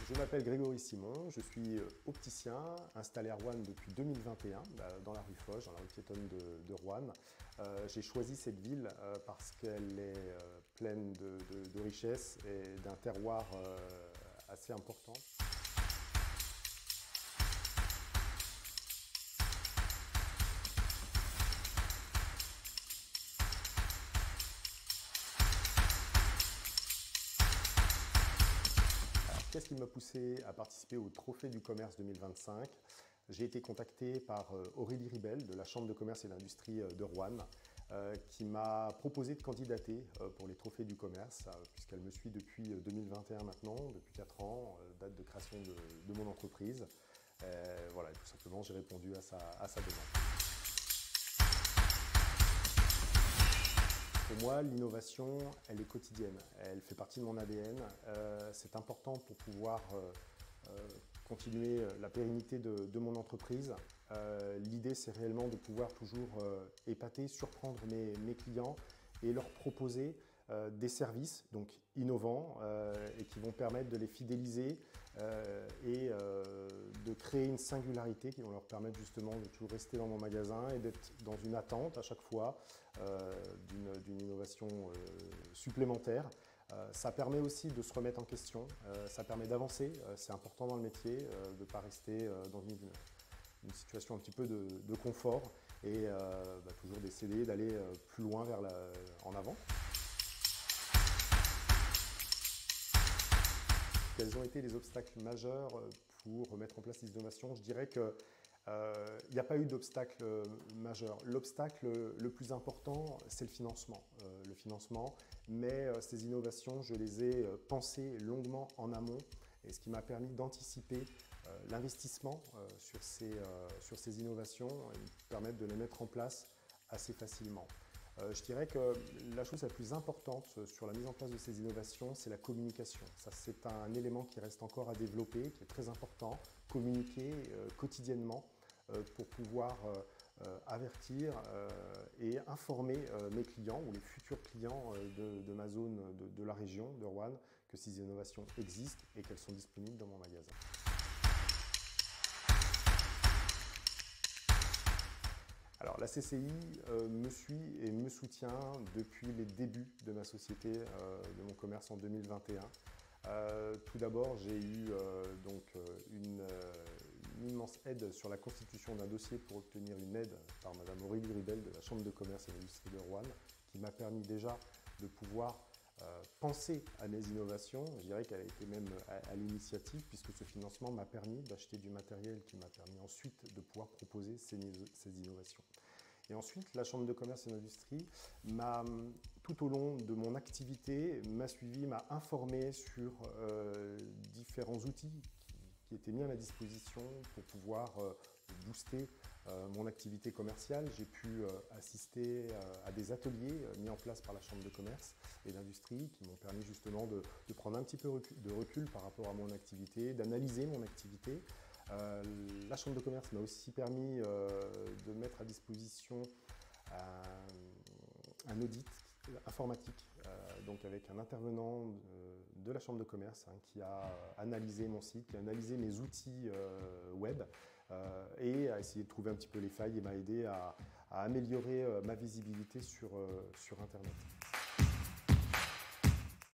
Je m'appelle Grégory Simon, je suis opticien, installé à Roanne depuis 2021, dans la rue Foch, dans la rue piétonne de Roanne. J'ai choisi cette ville parce qu'elle est pleine de richesses et d'un terroir assez important. Qu'est-ce qui m'a poussé à participer au Trophée du commerce 2025? J'ai été contacté par Aurélie Ribel de la Chambre de commerce et d'industrie de Roanne qui m'a proposé de candidater pour les Trophées du commerce puisqu'elle me suit depuis 2021 maintenant, depuis 4 ans, date de création de mon entreprise. Voilà, tout simplement j'ai répondu à sa demande. Pour moi, l'innovation, elle est quotidienne, elle fait partie de mon ADN. C'est important pour pouvoir continuer la pérennité de mon entreprise. L'idée, c'est réellement de pouvoir toujours épater, surprendre mes clients et leur proposer des services donc innovants et qui vont permettre de les fidéliser et de créer une singularité qui vont leur permettre justement de toujours rester dans mon magasin et d'être dans une attente à chaque fois d'une innovation supplémentaire. Ça permet aussi de se remettre en question, ça permet d'avancer, c'est important dans le métier de ne pas rester dans une situation un petit peu de confort et toujours d'essayer d'aller plus loin en avant. Quels ont été les obstacles majeurs pour mettre en place les innovations? Je dirais qu'il n'y a pas eu d'obstacle majeur. L'obstacle le plus important, c'est le financement. Mais ces innovations, je les ai pensées longuement en amont, et ce qui m'a permis d'anticiper l'investissement sur ces innovations et de permettre de les mettre en place assez facilement. Je dirais que la chose la plus importante sur la mise en place de ces innovations, c'est la communication. Ça, c'est un élément qui reste encore à développer, qui est très important. Communiquer quotidiennement pour pouvoir avertir et informer mes clients ou les futurs clients de ma zone, de la région, de Roanne, que ces innovations existent et qu'elles sont disponibles dans mon magasin. Alors la CCI me suit et me soutient depuis les débuts de ma société, de mon commerce en 2021. Tout d'abord, j'ai eu une immense aide sur la constitution d'un dossier pour obtenir une aide par Madame Aurélie Ribel de la Chambre de commerce et d'industrie de Roanne, qui m'a permis déjà de pouvoir penser à mes innovations. Je dirais qu'elle a été même à l'initiative, puisque ce financement m'a permis d'acheter du matériel qui m'a permis ensuite de pouvoir proposer ces innovations. Et ensuite, la Chambre de commerce et d'industrie tout au long de mon activité, m'a suivi, m'a informé sur différents outils qui étaient mis à ma disposition pour pouvoir booster mon activité commerciale. J'ai pu assister à des ateliers mis en place par la Chambre de commerce et d'industrie qui m'ont permis justement de prendre un petit peu de recul par rapport à mon activité, d'analyser mon activité. La Chambre de commerce m'a aussi permis de mettre à disposition un audit informatique, donc avec un intervenant de la Chambre de commerce qui a analysé mon site, qui a analysé mes outils web et a essayé de trouver un petit peu les failles et m'a aidé à améliorer ma visibilité sur Internet.